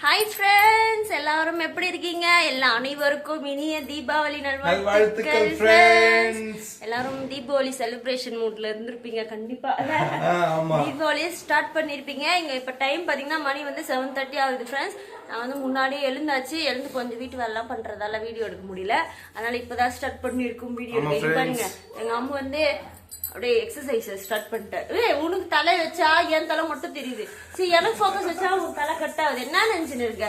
Hi friends, எல்லாரும் எப்படி இருக்கீங்க? அனைவருக்கும் இனிய தீபாவளி நல்வாழ்த்துக்கள் ஃப்ரெண்ட்ஸ். எல்லாரும் தீபாவளி செலிப்ரேஷன் மூட்ல இருந்திருப்பீங்க கண்டிப்பா. தீபாவளியை ஸ்டார்ட் பண்ணிருப்பீங்க. இங்க இப்ப டைம் பாத்தீங்கன்னா மணி வந்து 7:30 ஆகுது ஃப்ரெண்ட்ஸ். நான் வந்து முன்னாடியே எழுந்து கொஞ்சம் வீட்டு வேலை எல்லாம் பண்றதால வீடியோ எடுக்க முடியல. அதனால இப்பதான் ஸ்டார்ட் பண்ணிருக்கும் வீடியோ எடுக்க. பாருங்க, எங்க அம்மா வந்து அப்படியே எக்ஸசைஸ் ஸ்டார்ட் பண்ணிட்டாரு. உனக்கு தலை வச்சா என் தலை மட்டும் தெரியுது. சரி, எனக்கு ஃபோக்கஸ் வச்சா உன் தலை கட் ஆகுது. என்ன நினைச்சுன்னு இருக்க?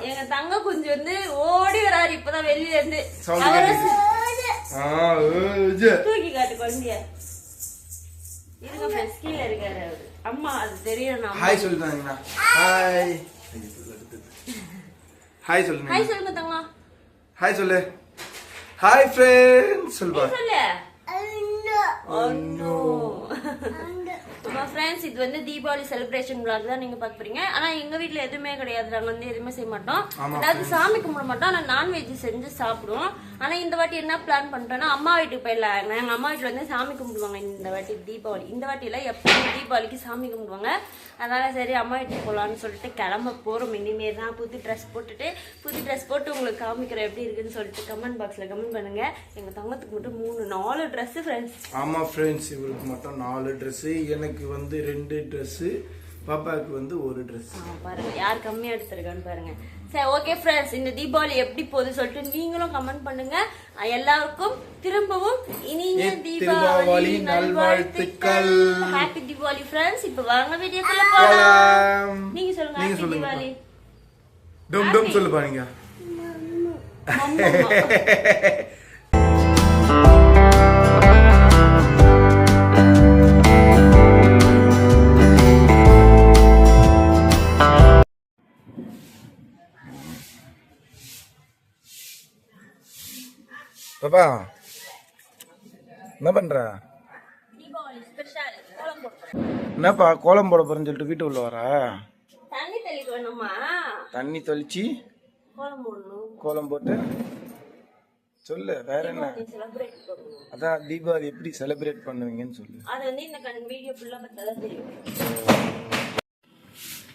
எங்க தங்க கொஞ்சம் வந்து ஓடி வராரு இப்பதான் வெளியில இருந்து. தூக்கி காட்டு கொண்டிய இருங்க ஃப்ரெண்ட்ஸ், கீழே இருக்காரு அவரு. அம்மா அது தெரியும். ஹாய் சொல்லுங்க. ஹாய் ஹாய் சொல்லுங்க. ஹாய் சொல்லுங்க தங்க. ஹாய் சொல்லு. ஹாய் ஃப்ரெண்ட்ஸ் சொல்லுங்க. சொல்லு. ஃப்ரெண்ட்ஸ், இது வந்து தீபாவளி செலிப்ரேஷன் விளாக் தான் நீங்க பாக்க போறீங்க. ஆனா எங்க வீட்டுல எதுவுமே கிடையாது. நாங்க வந்து எதுவுமே செய்ய மாட்டோம். அதாவது சாமி கும்பிட மாட்டோம். ஆனா நான்வெஜ் செஞ்சு சாப்பிடுவோம். ஆனா இந்த வாட்டி என்ன பிளான் பண்ணிட்டோம்னா, அம்மா வீட்டுக்கு போயிடலாம். எங்க அம்மா வீட்டுல வந்து சாமி கும்பிடுவாங்க இந்த வாட்டி தீபாவளி. இந்த வாட்டியில எப்பவும் தீபாவளிக்கு சாமி கும்பிடுவாங்க. அதனால சரி அம்மா வீட்டுக்கு போகலான்னு சொல்லிட்டு கிளம்ப போறோம். இனிமே தான் புது ட்ரெஸ் போட்டு உங்களுக்கு காமிக்கிறேன் எப்படி இருக்குன்னு சொல்லிட்டு கமெண்ட் பாக்ஸ்ல கமெண்ட் பண்ணுங்க. எங்க தங்கத்துக்கு மட்டும் 3-4 ட்ரெஸ் ஃப்ரெண்ட்ஸ். ஆமா ஃப்ரெண்ட்ஸ், இவருக்கு மட்டும் 4 ட்ரெஸ், எனக்கு வந்து 2 ட்ரெஸ், பாப்பாவுக்கு வந்து 1 ட்ரெஸ். பாருங்க யார் கம்மியா எடுத்திருக்கான்னு பாருங்க. சரி, ஓகே ஃப்ரெண்ட்ஸ், இந்த தீபாவளி எப்படி போகுது சொல்லிட்டு நீங்களும் கமெண்ட் பண்ணுங்க. எல்லாருக்கும் திரும்பவும் இனிய தீபாவளி நல்வாழ்த்துக்கள். Happy Deepavali friends. இப்போ வாங்க வீடியோக்குள்ள போலாம். நீங்க சொல்லுங்க. ஹாப்பி தீபாவளி. டும் டும் சொல்லு பாருங்க. பாப்பா என்ன பண்ற? என்னப்பா கோலம் போட போறேன்னு சொல்லிட்டு வீட்டு உள்ள வர? தண்ணி தெளிச்சு கோலம் போட்டு சொல்லு. வேற என்ன? அதான் தீபாவளி எப்படி செலிப்ரேட் பண்ணுவீங்கன்னு சொல்லு.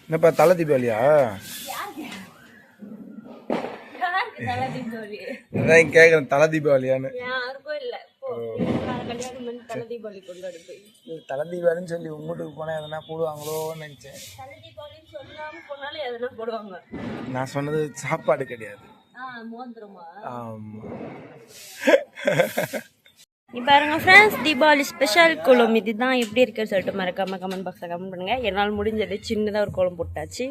என்னப்பா தலை தீபாவளியா? அதான் கேக்குறேன், தலை தீபாவளியான்னு. தலை தீபாவளின்னு சொல்லி உங்க வீட்டுக்கு போனா எதனா போடுவாங்களோன்னு நினைச்சேன். நான் சொன்னது சாப்பாடு கிடையாது. பாருங்க ஃப்ரெண்ட்ஸ், தீபாவளி ஸ்பெஷல் கோலம் இதுதான். எப்படி இருக்குன்னு சொல்லிட்டு மறக்காம கமெண்ட் பாக்ஸ்ல கமெண்ட் பண்ணுங்க. என்னால் முடிஞ்சது சின்னதா ஒரு கோலம் போட்டாச்சு.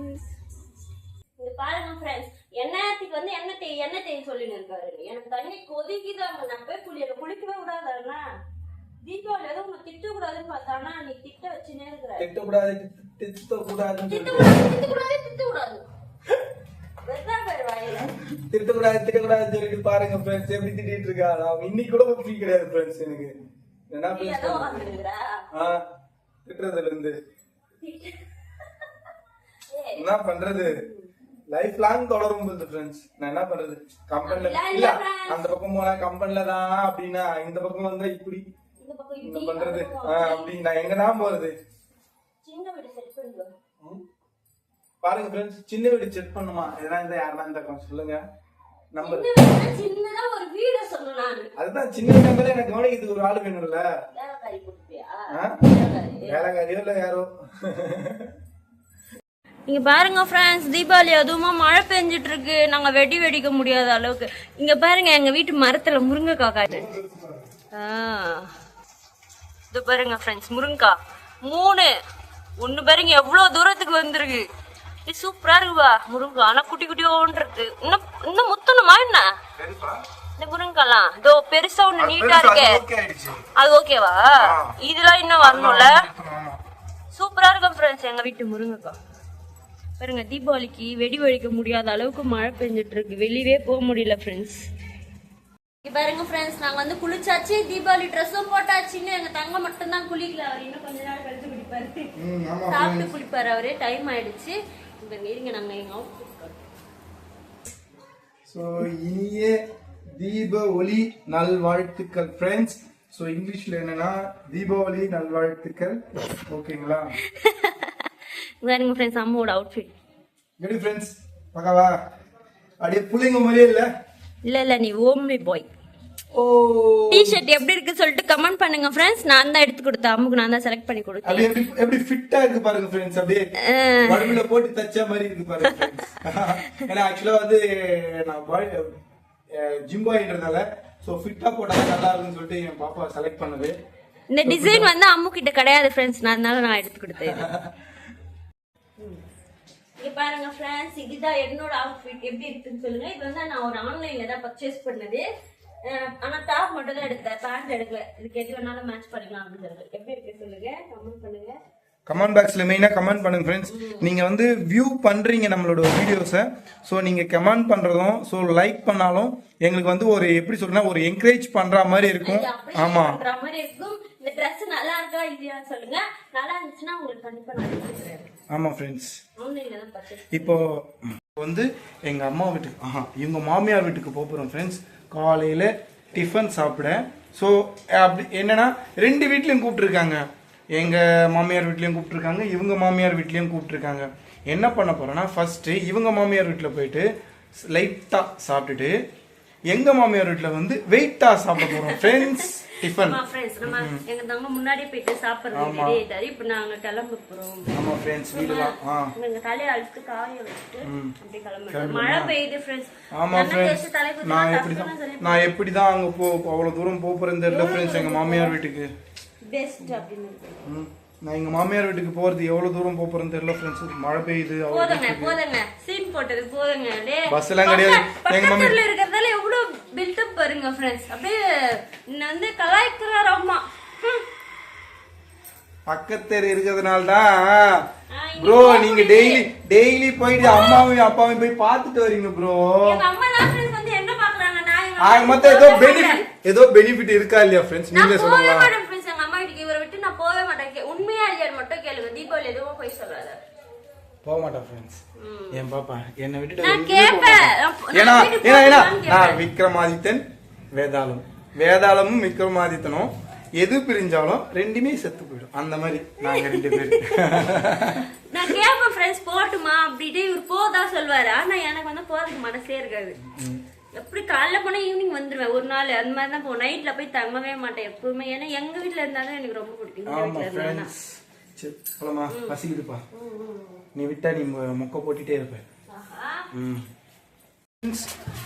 பாருங்க ஃப்ரெண்ட்ஸ், எண்ணெய்க்கு வந்து எண்ணெய் தேய் சொல்லின்னு இருக்காரு. எனக்கு தண்ணி கொதிக்குதாங்க. நான் போய் குளிக்கவே விடாதா? தீபாவளி ஏதோ உங்களை திட்ட கூடாதுன்னு பார்த்தானா நீ திட்ட வச்சுனே இருக்கிற. திட்டக்கூடாது. திட்டக்கூடாது சொல்லிட்டு பாருங்க ஃப்ரெண்ட்ஸ், எப்படி திட்டிட்டு இருக்கா. நான் இன்னைக்கு கூட ஃப்ரீ கிடையாது ஃப்ரெண்ட்ஸ். எனக்கு என்ன திட்டுறதுல இருந்து என்ன பண்றது, லைஃப் லாங் தொடரும் போது ஃப்ரெண்ட்ஸ். நான் என்ன பண்றது, கம்பெனில இல்ல அந்த பக்கம் போனா கம்பெனில தான் அப்படின்னா, இந்த பக்கம் வந்தா இப்படி என்ன பண்றது அப்படி நான் எங்க தான் போறது. பாருங்க ஃப்ரெண்ட்ஸ், சின்ன வீடு செட் பண்ணுமா எதனா இந்த யாருன்னா இந்த சொல்லுங்க. நம்பர் அதுதான் சின்ன நம்பர். எனக்கு கவனிக்கிறதுக்கு ஒரு ஆளு வேணும்ல. வேலைக்காரியோ இல்ல யாரோ. இங்க பாருங்க ஃப்ரெண்ட்ஸ், தீபாவளி அதுவுமா மழை பெஞ்சிட்டு இருக்கு. நாங்க வெடிக்க முடியாத அளவுக்கு. இங்க பாருங்க எங்க வீட்டு மரத்துல முருங்கைக்காய் காய்ச்சி. இது பாருங்க ஃப்ரெண்ட்ஸ், முருங்கைக்காய் 3 ஒண்ணு பாருங்க எவ்வளவு தூரத்துக்கு வந்திருக்கு. இது சூப்பரா இருக்குவா முருங்கா. ஆனா குட்டி இருக்கு. இன்னும் முத்தணுமா என்ன இந்த முருங்காலாம்? இதோ பெருசா ஒண்ணு நீட்டா இருக்கு. அது ஓகேவா? இதெல்லாம் இன்னும் வரணும்ல. சூப்பரா இருக்கும் ஃப்ரெண்ட்ஸ் எங்க வீட்டு முருங்கைக்காய். பாருங்க, தீபாவளிக்கு வெடிக்க முடியாத அளவுக்கு மழை பெஞ்சிட்டு இருக்கு. வெளியவே போக முடியல ஃப்ரெண்ட்ஸ். பாருங்க ஃப்ரெண்ட்ஸ், நாங்க வந்து குளிச்சாச்சு, தீபாவளி ட்ரெஸ்ஸும் போட்டாச்சுன்னு. எங்க தங்க மட்டும் தான் குளிக்கல. அவர் இன்னும் கொஞ்ச நாள் கழிச்சு குளிப்பாரு. சாப்பிட்டு குளிப்பாரு அவரு. டைம் ஆயிடுச்சு. இருங்க நாங்க எங்க இனிய தீபாவளி நல்வாழ்த்துக்கள் ஃப்ரெண்ட்ஸ். ஸோ இங்கிலீஷ்ல என்னன்னா தீபாவளி நல்வாழ்த்துக்கள். ஓகேங்களா? பாருங்க ஃப்ரெண்ட்ஸ், அம்மாவோட அவுட்ஃபிட் எப்படி ஃப்ரெண்ட்ஸ் பக்காவா? அப்படியே புள்ளைங்க மாதிரியே இல்ல? இல்ல நீ ஓம்லி பாய். ஓ டி-ஷர்ட் எப்படி இருக்கு சொல்லிட்டு கமெண்ட் பண்ணுங்க ஃப்ரெண்ட்ஸ். நான் தான் எடுத்து கொடுத்தேன், அம்முக்கு நான் தான் செலக்ட் பண்ணி கொடுத்தேன். அப்படியே எப்படி ஃபிட்டா இருக்கு பாருங்க ஃப்ரெண்ட்ஸ். அப்படியே உடம்புல போட்டு தச்ச மாதிரி இருக்கு பாருங்க ஃப்ரெண்ட்ஸ். ஏன்னா ஆக்சுவலா வந்து நான் ஜிம் பாய்ன்றதால சோ ஃபிட்டா போட்டா நல்லா இருக்கும்னு சொல்லிட்டு என் பாப்பா செலக்ட் பண்ணது. இந்த டிசைன் வந்து அம்மு கிட்ட கிடையாது ஃப்ரெண்ட்ஸ், அதனால நான் எடுத்து கொடுத்தேன். இங்க பாருங்க ஃப்ரெண்ட்ஸ், இதுதான் என்னோட அவுட்ஃபிட். எப்படி இருக்குன்னு சொல்லுங்க. இது வந்து நான் ஒரு ஆன்லைன்ல தான் பர்ச்சேஸ் பண்ணது. ஆனா டாப் மட்டும் தான் எடுத்தேன், பேண்ட் எடுக்கல. இதுக்கு எது வேணாலும் மேட்ச் பண்ணிக்கலாம் அப்படின்னு சொல்லுங்க. எப்படி இருக்கு சொல்லுங்க, கமெண்ட் பண்ணுங்க. கமெண்ட் பாக்ஸ்ல மெயினா கமெண்ட் பண்ணுங்க ஃப்ரெண்ட்ஸ். நீங்க வந்து வியூ பண்றீங்க நம்மளோட வீடியோஸை. ஸோ நீங்க கமெண்ட் பண்றதும் ஸோ லைக் பண்ணாலும் எங்களுக்கு வந்து ஒரு எப்படி சொல்றேன்னா ஒரு என்கரேஜ் பண்ற மாதிரி இருக்கும். ஆமா பண்ற மாதிரி இருக்கும். இந்த Dress நல்லா இருக்கா இல்லையா சொல்லுங்க. நல்லா இருந்துச்சுன்னா உங்களுக்கு கண்டிப்பா நான் கொடுக்குறேன். ஆமா ஃப்ரெண்ட்ஸ். ஆன்லைன்ல தான் பர்ச்சேஸ். இப்போ வந்து எங்க அம்மா வீட்டுக்கு இவங்க மாமியார் வீட்டுக்கு போறோம் ஃப்ரெண்ட்ஸ். காலையில டிஃபன் சாப்பிட. ஸோ அப்படி என்னன்னா 2 வீட்லயும் கூப்பிட்டுருக்காங்க. எங்க மாமியார் வீட்லயும் கூப்பிட்டுருக்காங்க, இவங்க மாமியார் வீட்லயும் கூப்பிட்டுருக்காங்க. என்ன பண்ண போறோம்னா ஃபர்ஸ்ட் இவங்க மாமியார் வீட்டுல போயிட்டு லைட்டா சாப்பிட்டுட்டு எங்க மாமியார் வீட்டுல வந்து வெயிட்டா சாப்பிட போறோம் ஃப்ரெண்ட்ஸ். டிஃபன் ஃப்ரெண்ட்ஸ் நம்ம எங்க தங்க முன்னாடியே போயிட்டு சாப்பிடுறது ரெடி ஆயிட்டாரு. இப்போ நாங்க கிளம்ப போறோம். ஆமா ஃப்ரெண்ட்ஸ் வீடுலாம் எங்க தலைய அழுத்து காய வச்சிட்டு அப்படியே கிளம்புறோம். மழை பெய்யுது ஃப்ரெண்ட்ஸ். ஆமா ஃப்ரெண்ட்ஸ். நான் எப்படிதான் அங்க அவ்வளவு தூரம் போறேன்னு தெரியல ஃப்ரெண்ட்ஸ். எங்க மாமியார் வீட்டுக்கு பெஸ்ட் அப்படின்னு நான் எங்க மாமியார் வீட்டுக்கு போறது எவ்வளவு தூரம் போறேன்னு தெரியல ஃப்ரெண்ட்ஸ். மழை பெய்யுது. போதுங்க சீன் போட்டது போதுங்க. பஸ் எல்லாம் கிடையாது. எங்க பக்கத்துல இருக்கறதால எவ்வளவு பில்டப் பாருங்க ஃப்ரெண்ட்ஸ். அப்படியே வந்து கலாய்க்கிறார் அம்மா. பக்கத்துல இருக்கிறதுனால தான் ப்ரோ நீங்க டெய்லி போயிட்டு அம்மாவையும் அப்பாவையும் போய் பார்த்துட்டு வரீங்க ப்ரோ. எங்க அம்மா தான் ஃப்ரெண்ட்ஸ் வந்து என்ன பார்க்கறாங்க. நான் ஆக மொத்தம் ஏதோ பெனிஃபிட் இருக்கா இல்லையா ஃப்ரெண்ட்ஸ்? நீங்களே சொல்லுங்க. எங்க அம்மா வீட்டுக்கு இவரை விட்டு நான் போவே மாட்டேன். உண்மையா இல்லையா மட்டும் கேளுங்க. தீபாவளி எதுவும் போய் சொல்லாத. போக மாட்டேன் ஃப்ரெண்ட்ஸ். என் பாப்பா என்னை விட்டுட்டு நான் கேப்பேன். ஏன்னா நான் விக்ரமாதித்தன் வேதாளமும் விக்ரமாதித்தனும் எது பிரிஞ்சாலும் 2மே செத்து போயிடும். அந்த மாதிரி நாங்க 2 பேரும். நான் கேப்பேன் ஃப்ரெண்ட்ஸ் போட்டுமா அப்படின்ட்டு இவர் போதா சொல்வாரு. ஆனா எனக்கு வந்து போறதுக்கு மனசே இருக்காது. எப்படி காலைல போனா ஈவினிங் வந்துருவேன் ஒரு நாள். அந்த மாதிரி தான் போவேன். நைட்ல போய் தங்கவே மாட்டேன் எப்பவுமே. ஏன்னா எங்க வீட்டுல இருந்தாலும் எனக்கு ரொம்ப பிடிக்கும். சொல்லமா பசிக்குதுப்பா. நீ விட்டா நீ மொக்க போட்டுட்டே இருப்ப.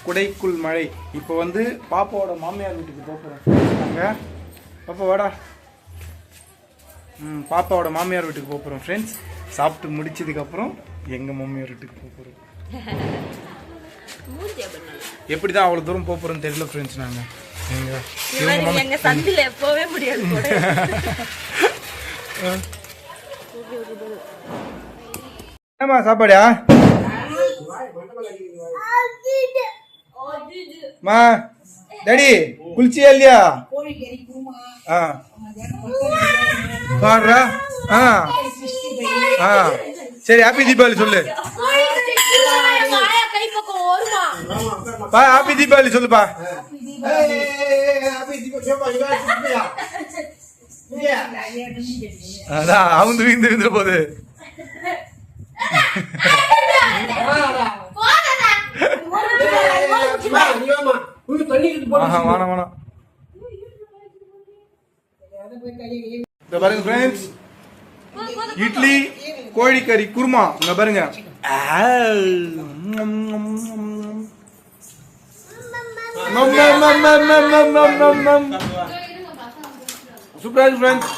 குடைக்குள் மழை. இப்போ வந்து பாப்பாவோட மாமியார் வீட்டுக்கு போறோம். பாப்பா வாடா. பாப்பாவோட மாமியார் வீட்டுக்கு போறோம் ஃப்ரெண்ட்ஸ். சாப்பிட்டு முடிச்சதுக்கு அப்புறம் எங்க மாமியார் வீட்டுக்கு போறோம். எப்படிதான் அவ்வளவு தூரம் போறோம்னு தெரியல ஃப்ரெண்ட்ஸ். நாங்க எங்க சந்தில போவே முடியாது. என்னமா சாப்பாடா? மா டாடி குளிச்சியா இல்லையா? பாடுறா. சரி ஹாப்பி தீபாவளி சொல்லு. ஹாப்பி தீபாவளி சொல்லுப்பா. அதான் அவங்க விந்து போகுது. வேணாம் பாருங்க ஃப்ரெண்ட்ஸ். இட்லி கோழிக்கறி குருமா இங்க பாருங்க. சூப்பரா இருக்கு ஃப்ரெண்ட்ஸ்.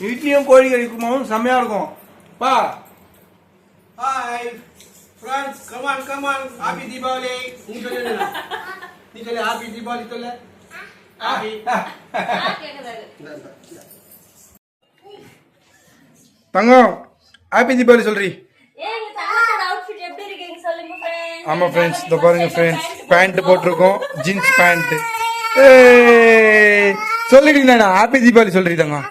இட்லியும் கோழிக்கறி குருமாவும் செம்மையா இருக்கும். பா hi friends. Come on happy Deepavali. நீ சொல்லு ஹாப்பி தீபாவளி சொல்லு. ஹாப்பி தங்கம் ஹாப்பி தீபாவளி சொல்றீ. ஆமா ஃப்ரெண்ட்ஸ் இதோ பாருங்க ஃப்ரெண்ட்ஸ். பேண்ட் போட்டிருக்கோம், ஜீன்ஸ் பேண்ட். சொல்லிட்டீங்களா ஹாப்பி தீபாவளி சொல்றீ தங்கம்.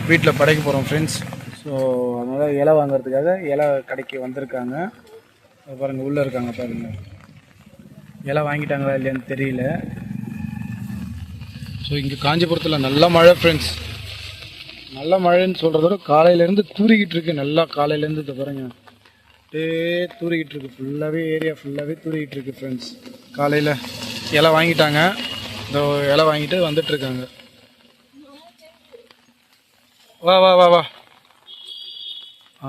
வீட்டில் படைக்க போகிறோம் ஃப்ரெண்ட்ஸ். ஸோ அதனால் இலை வாங்குறதுக்காக இலை கடைக்கு வந்திருக்காங்க. பாருங்கள் உள்ளே இருக்காங்க பாருங்கள். இலை வாங்கிட்டாங்களா இல்லையான்னு தெரியல. ஸோ இங்கே காஞ்சிபுரத்தில் நல்ல மழை ஃப்ரெண்ட்ஸ். நல்ல மழைன்னு சொல்கிறதோட காலையிலேருந்து தூரிக்கிட்டு இருக்கு. நல்லா காலையிலேருந்து இதை பாருங்க தூரிக்கிட்டு இருக்கு. ஃபுல்லாகவே ஏரியா ஃபுல்லாகவே தூரிக்கிட்டு இருக்கு ஃப்ரெண்ட்ஸ். காலையில் இலை வாங்கிட்டாங்க. இந்த இலை வாங்கிட்டு வந்துட்டுருக்காங்க. வா வா வா வா. ஆ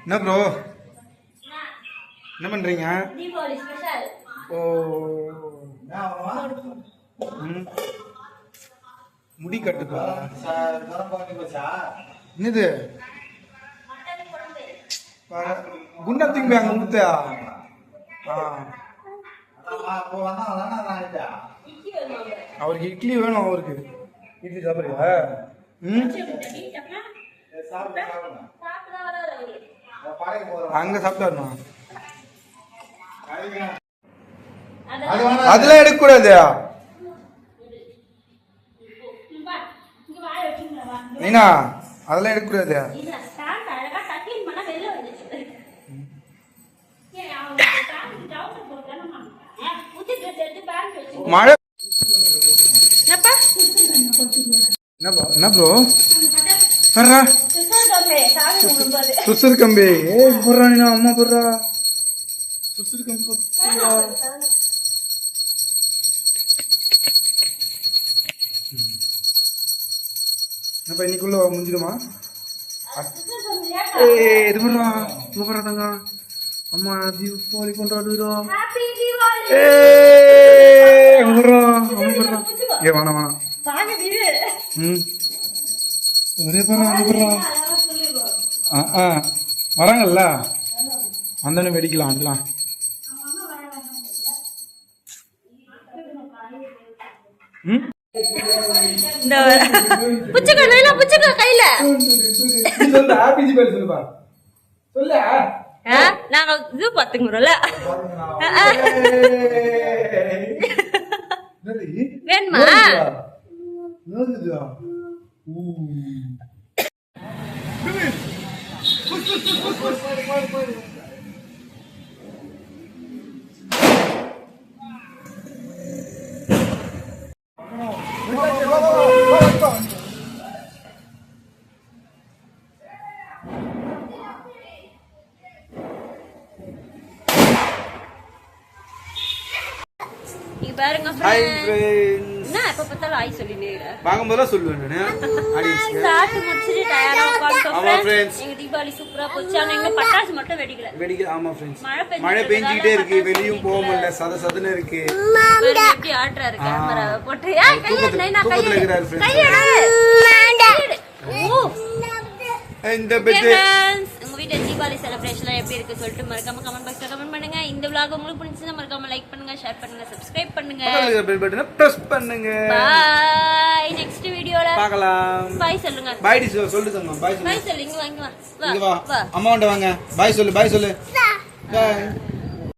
என்ன ப்ரோ என்ன பண்ணுறீங்க? ஓ முடி கட்டுப்பா. என்னது குண்டா தூங்கி அங்க கொடுத்தா? அவருக்கு இட்லி வேணும். அவருக்கு இட்லி சாப்பிடுறியா? அங்க சாப்பிட்டாருமா? அதெல்லாம் எடுக்க கூடாது. நீனா அதெல்லாம் எடுக்க கூடாது. மழை என்ன ப்ரோ வர்றா சுசர் கம்பி. ஏ போடுறா நீனா அம்மா போடுறா சுசர் கம்பி போடுறா. என்னப்பா இன்னைக்குள்ள முடிஞ்சிடுமா? இது போடுறா இங்க போடுறா தங்க. அம்மா தீபாவளி கொண்டாடுறோம். ஏ வேணாம் வேணாம். ஒரே போடுறா அங்க போடுறா. வராங்கல்ல வந்தோடனே வெடிக்கலாம். அதெல்லாம் கையில நாங்க இது பாத்துக்கிறோம்ல. வேணுமா? பாருங்க என்ன எப்ப பார்த்தாலும் ஆய் சொல்லினே வாங்கும்போதெல்லாம் சொல்லுவேன் சாப்பிட்டு முடிச்சுட்டு டயர்டா உட்கார்ந்துட்டோம். எங்க தீபாவளி சூப்பரா போச்சு. ஆனா எங்க பட்டாசு மட்டும் வெடிக்கல. ஆமா ஃப்ரெண்ட்ஸ் மழை பெஞ்சிக்கிட்டே இருக்கு. வெளியும் போக முடியல. சதன்னு இருக்கு. எப்படி ஆட்றாரு கேமராவை போட்டு இந்த உங்க வீட்டுல தீபாவளி செலிப்ரேஷன் எப்படி இருக்கு சொல்லிட்டு மறக்காம கமெண்ட் பாக்ஸ்ல கமெண்ட் பண்ணுங்க. இந்த vlog உங்களுக்கு பிடிச்சிருந்தா மறக்காம லைக் பண்ணுங்க, ஷேர் பண்ணுங்க, சப்ஸ்கிரைப் பண்ணுங்க, பெல் பட்டனை பிரஸ் பண்ணுங்க. பை. நெக்ஸ்ட் வீடியோல பார்க்கலாம். பை சொல்லுங்க. பை சொல்லு தங்க. பை சொல்லு. பை சொல்லு. இங்க வாங்க. வா அம்மா வாங்க. பை சொல்லு. பை.